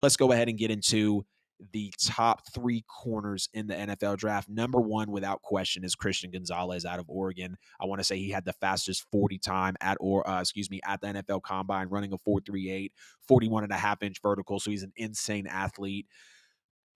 let's go ahead and get into the top three corners in the NFL draft. Number one, without question, is Christian Gonzalez out of Oregon. I want to say he had the fastest 40 time at at the NFL Combine, running a 4.38, 41 and a half inch vertical. So he's an insane athlete.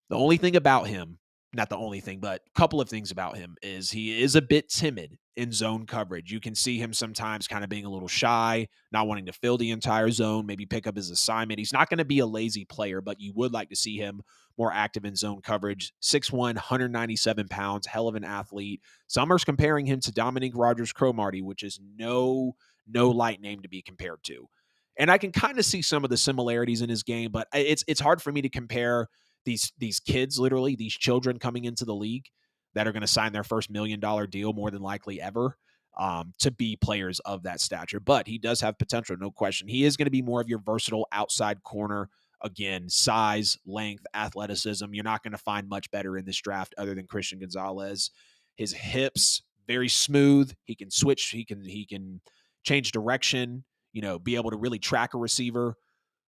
The only thing about him, not the only thing, but a couple of things about him is he is a bit timid in zone coverage. You can see him sometimes kind of being a little shy, not wanting to fill the entire zone, maybe pick up his assignment. He's not going to be a lazy player, but you would like to see him more active in zone coverage. 6'1", 197 pounds, hell of an athlete. Some are comparing him to Dominique Rodgers-Cromartie, which is no light name to be compared to. And I can kind of see some of the similarities in his game, but it's hard for me to compare these kids, literally these children coming into the league that are going to sign their first $1 million deal more than likely ever, to be players of that stature. But he does have potential, no question. He is going to be more of your versatile outside corner. Again, size, length, athleticism. You're not going to find much better in this draft other than Christian Gonzalez. His hips, very smooth. He can switch. He can change direction. Be able to really track a receiver.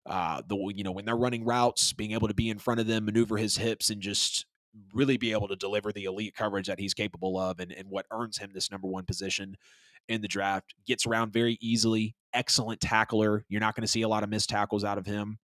When they're running routes, being able to be in front of them, maneuver his hips, and just really be able to deliver the elite coverage that he's capable of, and what earns him this number one position in the draft. Gets around very easily. Excellent tackler. You're not going to see a lot of missed tackles out of him.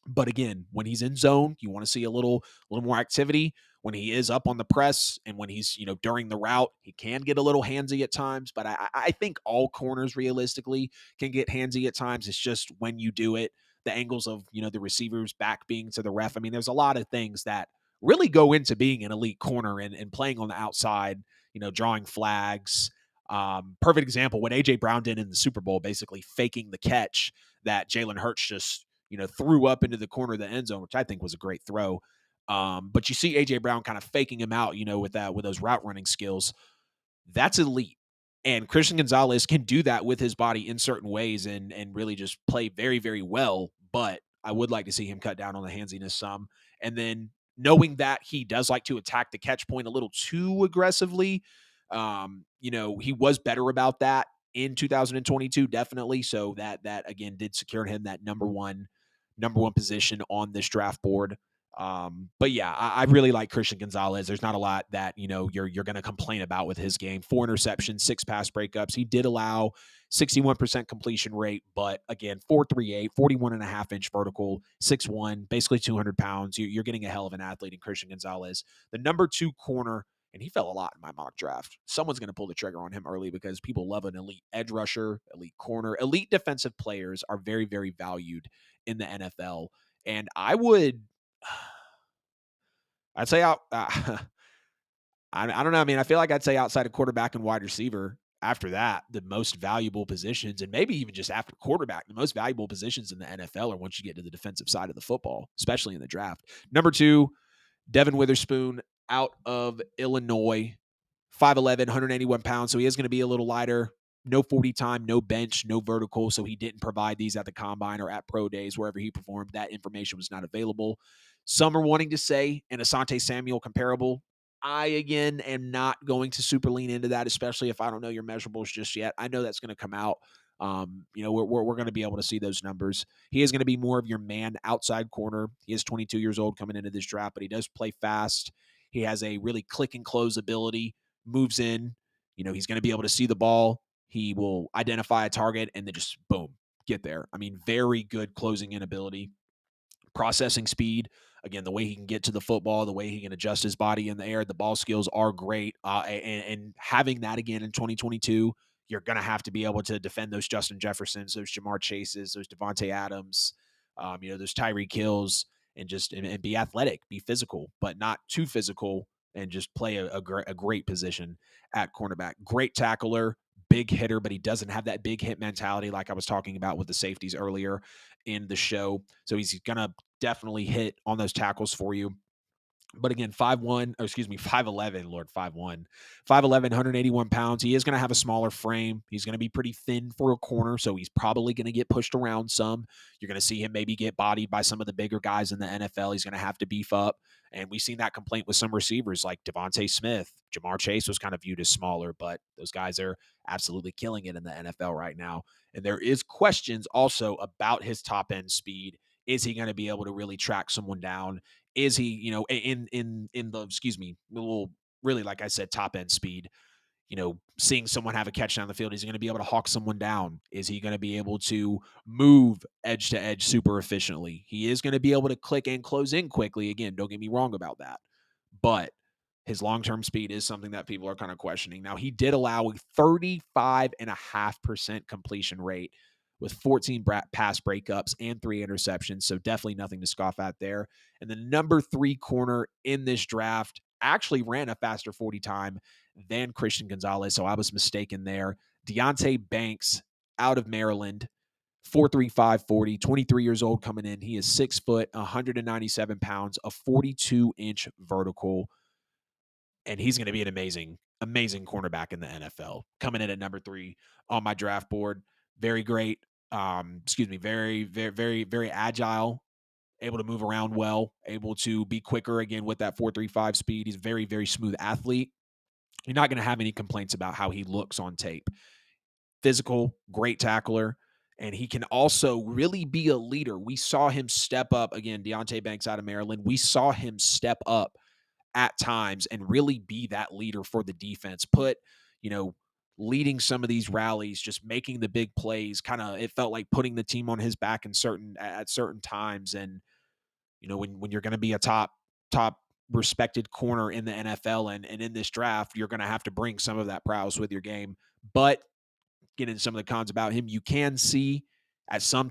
But again, when he's in zone, you want to see a little more activity. When he is up on the press and when he's, during the route, he can get a little handsy at times. But I think all corners realistically can get handsy at times. It's just when you do it, the angles of, the receiver's back being to the ref. I mean, there's a lot of things that really go into being an elite corner and playing on the outside, drawing flags. Perfect example, what A.J. Brown did in the Super Bowl, basically faking the catch that Jalen Hurts just threw up into the corner of the end zone, which I think was a great throw. But you see A.J. Brown kind of faking him out, with those route running skills. That's elite. And Christian Gonzalez can do that with his body in certain ways and really just play very, very well. But I would like to see him cut down on the handsiness some. And then knowing that he does like to attack the catch point a little too aggressively, he was better about that in 2022, definitely. So that again did secure him that number one position on this draft board. But yeah, I really like Christian Gonzalez. There's not a lot that, you're going to complain about with his game. 4 interceptions, 6 pass breakups. He did allow 61% completion rate, but again, 4.38, 41 and a half inch vertical, 6'1", basically 200 pounds. You're getting a hell of an athlete in Christian Gonzalez. The number 2 corner, and he fell a lot in my mock draft. Someone's going to pull the trigger on him early because people love an elite edge rusher, elite corner. Elite defensive players are very, very valued in the NFL. And I'd say out. I don't know. I mean, I feel like I'd say outside of quarterback and wide receiver. After that, the most valuable positions, and maybe even just after quarterback, the most valuable positions in the NFL are once you get to the defensive side of the football, especially in the draft. Number 2, Devin Witherspoon out of Illinois, 5'11", 181 pounds. So he is going to be a little lighter. No 40 time, no bench, no vertical. So he didn't provide these at the combine or at pro days, wherever he performed. That information was not available. Some are wanting to say an Asante Samuel comparable. I, again, am not going to super lean into that, especially if I don't know your measurables just yet. I know that's going to come out. We're going to be able to see those numbers. He is going to be more of your man outside corner. He is 22 years old coming into this draft, but he does play fast. He has a really click and close ability, moves in. He's going to be able to see the ball. He will identify a target and then just boom, get there. I mean, very good closing in ability, processing speed. Again, the way he can get to the football, the way he can adjust his body in the air, the ball skills are great. And having that again in 2022, you're going to have to be able to defend those Justin Jeffersons, those Jamar Chases, those Devontae Adams, those Tyreek Hills, and be athletic, be physical, but not too physical, and just play a great position at cornerback. Great tackler, big hitter, but he doesn't have that big hit mentality like I was talking about with the safeties earlier in the show. So he's going to definitely hit on those tackles for you. But again, 5'11", Lord, 5'1", 5'11", 181 pounds. He is going to have a smaller frame. He's going to be pretty thin for a corner, so he's probably going to get pushed around some. You're going to see him maybe get bodied by some of the bigger guys in the NFL. He's going to have to beef up. And we've seen that complaint with some receivers like Devontae Smith. Jamar Chase was kind of viewed as smaller, but those guys are absolutely killing it in the NFL right now. And there is questions also about his top-end speed Is he going to be able to really track someone down? Is he, in the excuse me, a little really like I said, top end speed, seeing someone have a catch down the field, is he going to be able to hawk someone down? Is he going to be able to move edge to edge super efficiently? He is going to be able to click and close in quickly. Again, don't get me wrong about that. But his long term speed is something that people are kind of questioning. Now, he did allow a 35.5% completion rate with 14 pass breakups and 3 interceptions. So definitely nothing to scoff at there. And the number 3 corner in this draft actually ran a faster 40 time than Christian Gonzalez. So I was mistaken there. Deonte Banks out of Maryland, 4.35 40, 23 years old coming in. He is 6 foot, 197 pounds, a 42-inch vertical, and he's going to be an amazing cornerback in the NFL. Coming in at number 3 on my draft board. Very great. Very, very, very, very agile, able to move around well, able to be quicker again with that 4.35 speed. He's a very, very smooth athlete. You're not going to have any complaints about how he looks on tape. Physical, great tackler, and he can also really be a leader. We saw him step up again, Deonte Banks out of Maryland. We saw him step up at times and really be that leader for the defense. You know, leading some of these rallies, just making the big plays. Kind of, it felt like putting the team on his back in certain times. And when you're going to be a top respected corner in the NFL and in this draft, you're going to have to bring some of that prowess with your game. But get into some of the cons about him, you can see at some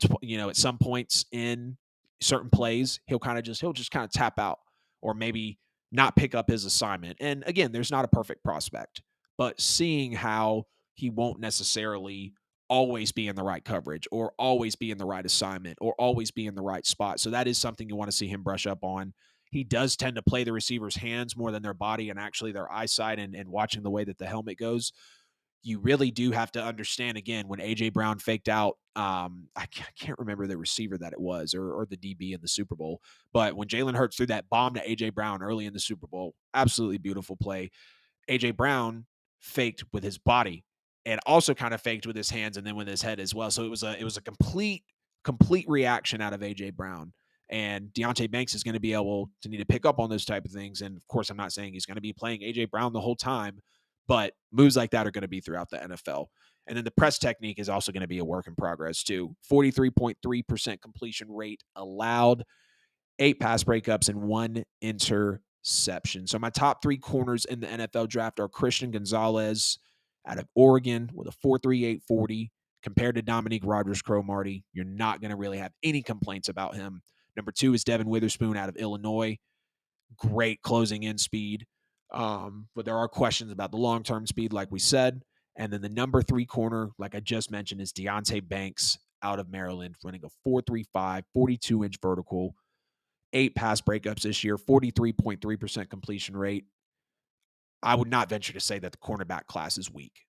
points in certain plays, he'll just kind of tap out or maybe not pick up his assignment. And again, there's not a perfect prospect, but seeing how he won't necessarily always be in the right coverage or always be in the right assignment or always be in the right spot. So that is something you want to see him brush up on. He does tend to play the receiver's hands more than their body and actually their eyesight and watching the way that the helmet goes. You really do have to understand again when AJ Brown faked out. I can't remember the receiver that it was or the DB in the Super Bowl, but when Jalen Hurts threw that bomb to AJ Brown early in the Super Bowl, absolutely beautiful play. AJ Brown faked with his body and also kind of faked with his hands and then with his head as well. So it was a complete reaction out of AJ Brown. And Deonte Banks is going to be able to need to pick up on those type of things. And of course, I'm not saying he's going to be playing AJ Brown the whole time, but moves like that are going to be throughout the NFL. And then the press technique is also going to be a work in progress too. 43.3% completion rate allowed, 8 pass breakups, and 1 interception. So my top 3 corners in the NFL draft are Christian Gonzalez out of Oregon with a 4.38 40 compared to Dominique Rodgers-Cromartie. You're not going to really have any complaints about him. Number 2 is Devin Witherspoon out of Illinois. Great closing in speed. But there are questions about the long-term speed, like we said. And then the number 3 corner, like I just mentioned, is Deonte Banks out of Maryland, running a 4.35, 42-inch vertical, 8 pass breakups this year, 43.3% completion rate. I would not venture to say that the cornerback class is weak.